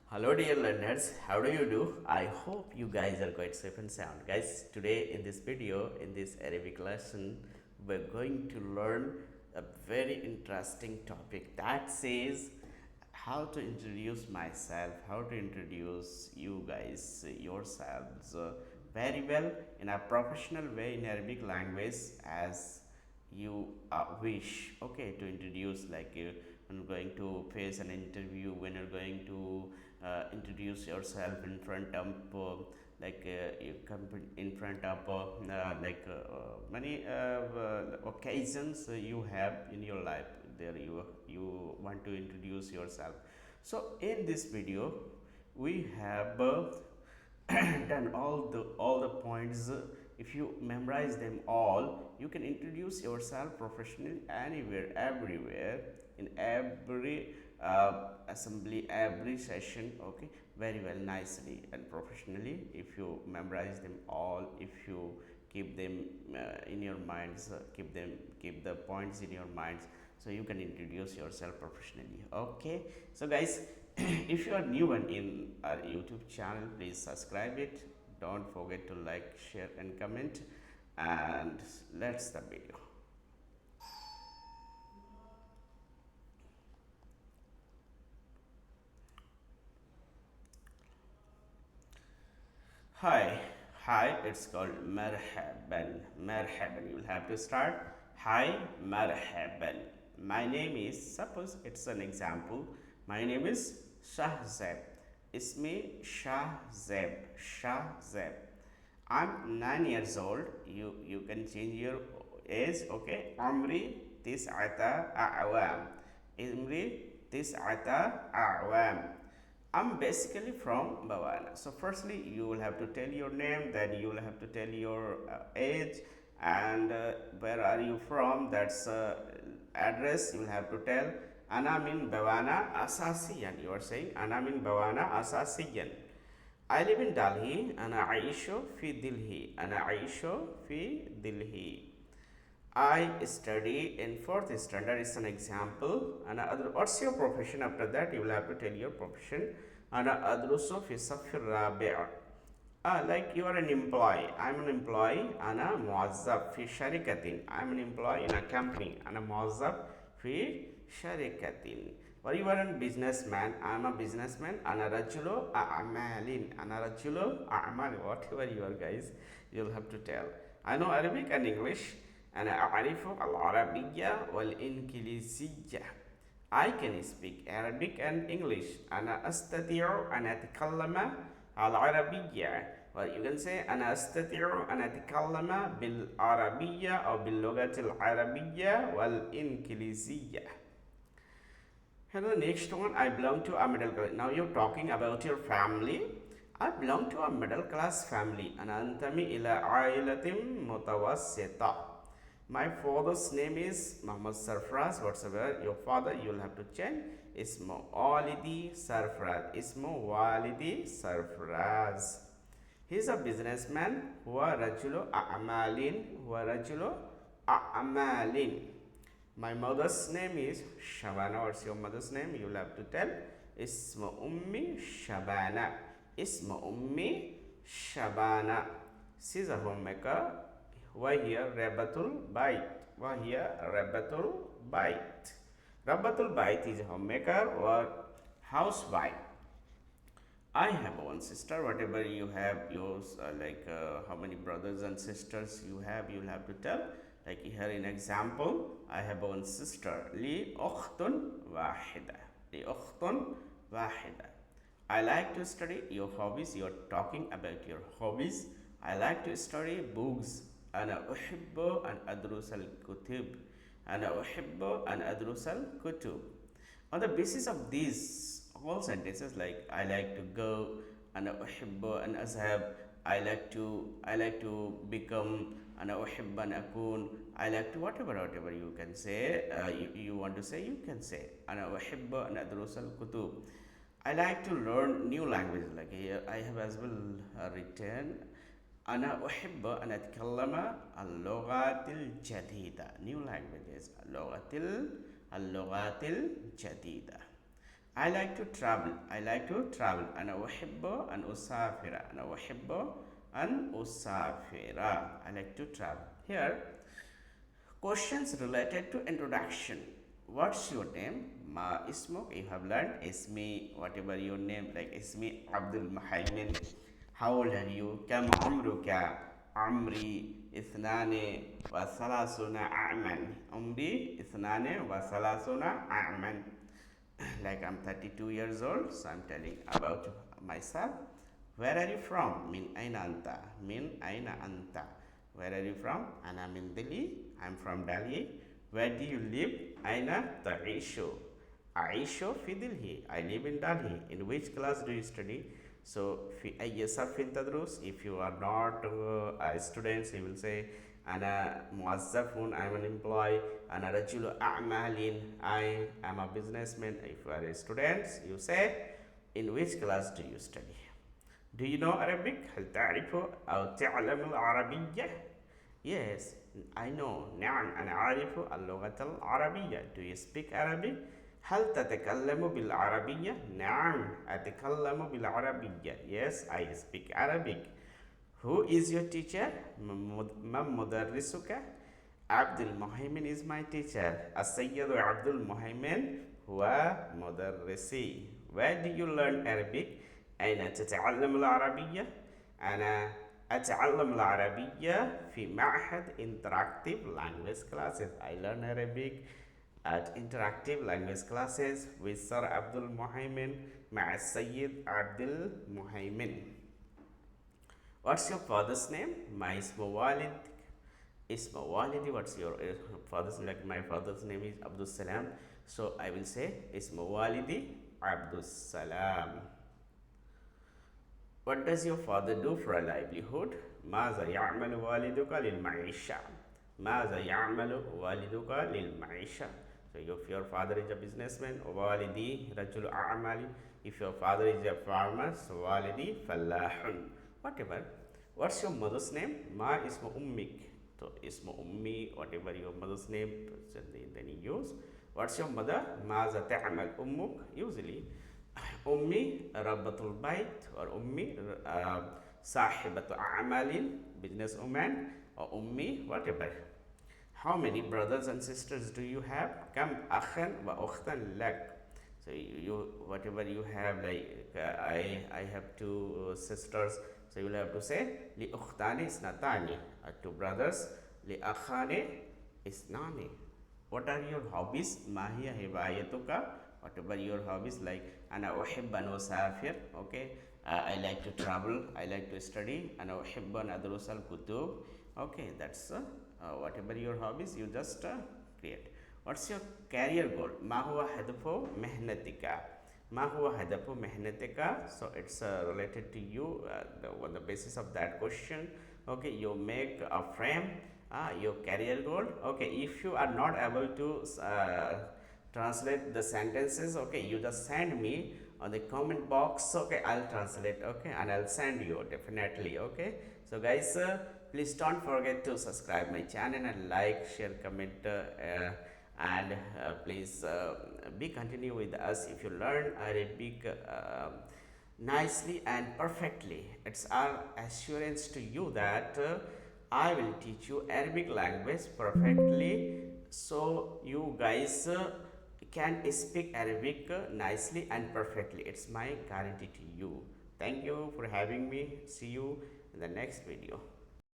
Hello dear learners, how do you do? I hope you guys are quite safe and sound. Guys, today in this video, in this Arabic lesson, we're going to learn a very interesting topic that says how to introduce myself, how to introduce you guys, yourselves very well in a professional way in Arabic language as you wish, okay, to introduce like when you're going to face an interview, when you're going to introduce yourself in front of you come in front of many occasions you have in your life. There you want to introduce yourself. So in this video we have done all the points. If you memorize them all, you can introduce yourself professionally anywhere, everywhere, in every assembly, every session, okay, very well, nicely and professionally. If you memorize them all, if you keep them in your minds, keep the points in your minds, so you can introduce yourself professionally. Okay, so guys, if you are new one in our YouTube channel, please subscribe it. Don't forget to like, share and comment, and let's the video. Hi, hi, it's called marhaban. Marhaban, you will have to start. Hi, marhaban. My name is, suppose it's an example, my name is Shahzeb. Ismi Shahzeb. Shahzeb. I'm 9 years old. You can change your age, okay? Amri tis'ata a'wam. Imri tis'ata a'wam. I'm basically from Bhavana. So firstly, you will have to tell your name, then you will have to tell your age, and where are you from. That's address you will have to tell. Ana min Bhavana Asasiyan. You are saying Ana min Bhavana Asasiyan. I live in Delhi. Ana aisho fi Delhi. Ana aisho fi Delhi. I study in 4th standard is an example. And what's your profession? After that, you will have to tell your profession. And adrusu fi safir rabi'a. Like you are an employee. I'm an employee. Ana muazzab fi sharikatin. I'm an employee in a company. Ana muazzab fi sharikatin. Or you are a businessman. I'm a businessman. Ana rajulu a'malin. Ana rajulu a'mal. Whatever you are, guys, you'll have to tell. I know Arabic and English. أنا أعرف العربية والإنجليزية. I can speak Arabic and English. أنا أستطيع أن أتكلم العربية. Well, you can say أنا أستطيع أن أتكلم بالعربية أو باللغة العربية والإنجليزية. And the next one, I belong to a middle class. Now you're talking about your family. I belong to a middle class family. أنا أنتمي إلى عائلة متوسطة. My father's name is Muhammad Sarfraz. Whatsoever your father, you will have to change. Ismo Walidi Sarfraz. Ismo Walidi Sarfraz. He is a businessman. Huwa rajulu a'malin. Huwa rajulu a'malin. My mother's name is Shabana. What's your mother's name? You will have to tell. Ismo Ummi Shabana. Ismo Ummi Shabana. She is a homemaker. وهي ربة البيت. وهي ربة البيت. ربة البيت is a homemaker or housewife. I have one sister. Whatever you have, yours, how many brothers and sisters you have, you'll have to tell. Like here in example, I have one sister. لي أخت واحدة. لي أخت واحدة. I like to study your hobbies. You're talking about your hobbies. I like to study books. أنا أحب أن أدرس الكتب. أنا أحب أن أدرس الكتب. On the basis of these all sentences, like I like to go, أنا أحب أن أذهب, I like to become, أنا أحب أن أكون, I like to whatever you can say, you want to say, you can say أنا أحب أن أدرس الكتب. I like to learn new languages. Like here I have as well written أنا أحب أن أتكلم اللغات الجديدة. New languages. اللغات الجديدة. I like to travel. I like to travel. أنا أحب أن أسافر. أنا أحب أن أسافر. I like to travel. Here, questions related to introduction. What's your name? Ma ismuk. You have learned ismi, whatever your name, like ismi Abdul Muhaymin. How old are you? Kam umruka? Amri ithnane wa salasuna a'man. Umri ithnane wa salasuna a'man. Like I'm 32 years old, so I'm telling about myself. Where are you from? Min aina anta? Min aina anta? Where are you from? Ana min Delhi. I'm from Delhi. Where do you live? Aina ta'ishu? Aishu fi Delhi. I live in Delhi. In which class do you study? So, fi ayya sarfin tadrus? If you are not a student, you will say ana muazzafun, I'm an employee. Ana rajulu a'malin, I am a businessman. If you are a student, you say in which class do you study? Do you know Arabic? هل تعرف أو تعلم العربية? Yes, I know. نعم أنا أعرف اللغة العربية. Do you speak Arabic? هل تتكلم بالعربية؟ نعم أتكلم بالعربية. Yes, I speak Arabic. Who is your teacher? من مدرسك؟ عبد المهيمن is my teacher. السيد عبد المهيمن هو مدرسي. Where do you learn Arabic? أين تتعلم العربية؟ أنا أتعلم العربية في معهد interactive language classes. I learn Arabic at interactive language classes with Sir Abdul Muhaymin مع السيد عبد المهيمن. What's your father's name? My ismu walid. Ismu walidi. What's your father's name? Like my father's name is Abdul Salam. So I will say ismu walidi Abdul Salam. What does your father do for a livelihood? ماذا يعمل والدك للمعيشة? ماذا يعمل والدك للمعيشة? So if your father is a businessman, والدي رجل أعمال. If your father is a farmer, so والدي فلاح. Whatever. What's your mother's name? Ma ismu ummik. So ismu ummi, whatever your mother's name, then you use. What's your mother? ماذا تعمل أمك? Usually أمي ربة البيت or أمي صاحبة أعمال, business woman, or أمي whatever. How many brothers and sisters do you have? كم أخا وأختا لك. So you whatever you have, like I have two sisters, so you will have to say لأختان اثنتان, 2 brothers. لأخان اثنان. What are your hobbies? ما هي هوايتك? Whatever your hobbies, like أنا أحب أن أسافر. Okay, I like to travel, I like to study. أنا أحب أن أدرس الكتب. Okay, that's whatever your hobbies, you just create. What's your career goal? ما هو هدف مهنتك? ما هو هدف مهنتك? So it's related to you, on the basis of that question. Okay, you make a frame, your career goal. Okay, if you are not able to translate the sentences, okay, you just send me on the comment box. Okay, I'll translate, okay, and I'll send you definitely. Okay, so guys, please don't forget to subscribe my channel and like, share, comment, and please be continue with us. If you learn Arabic nicely and perfectly, it's our assurance to you that I will teach you Arabic language perfectly, so you guys can speak Arabic nicely and perfectly. It's my guarantee to you. Thank you for having me. See you in the next video.